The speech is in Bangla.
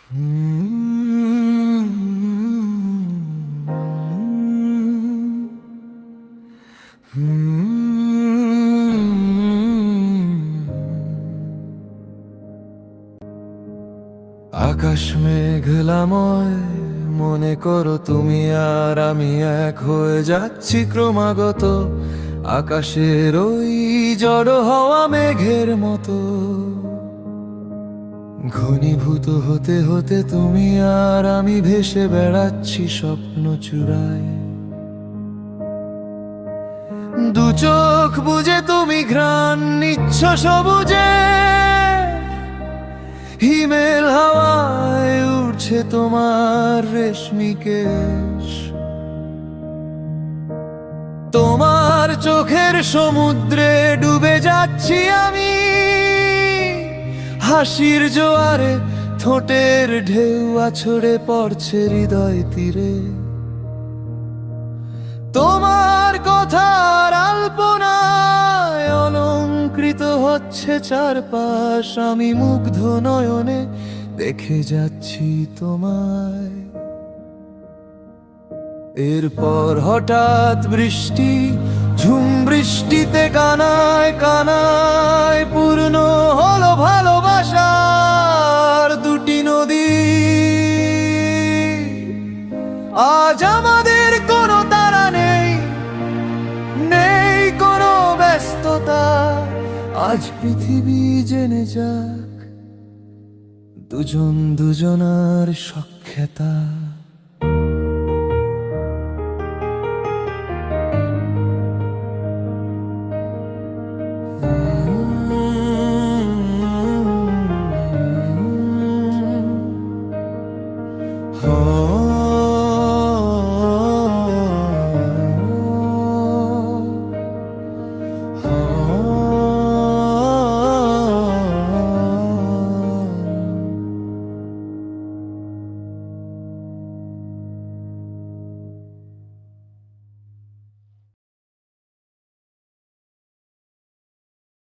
আকাশ মেঘলাময়, মনে করো তুমি আর আমি এক হয়ে যাচ্ছি ক্রমাগত আকাশের ওই জড়ো হওয়া মেঘের মতো। ঘনীভূত হতে হতে তুমি আর আমি ভেসে বেড়াচ্ছি স্বপ্ন চূড়ায়। দু চোখ বুঝে তুমি ঘ্রাণ নিচ্ছ সবুজে, হিমেল হাওয়ায় উড়ছে তোমার রেশমি কেশ। তোমার চোখের সমুদ্রে ডুবে যাচ্ছি আমি, হাসির জোয়ারে ঠোঁটের ঢেউ আছড়ে পড়ছে হৃদয় তীরে। তোমার কথার আলপনায় অলংকৃত হচ্ছে চারপাশ, আমি মুগ্ধ নয়নে দেখে যাচ্ছি তোমায়। এরপর হঠাৎ বৃষ্টি, ঝুম বৃষ্টিতে কানায় কানায় পূর্ণ হলো ভালোবাসার দুটি নদী। আজ আমাদের কোনো তারা নেই, নেই কোনো ব্যস্ততা। আজ পৃথিবী জেনে যাক দুজন দুজনার সখ্যতা।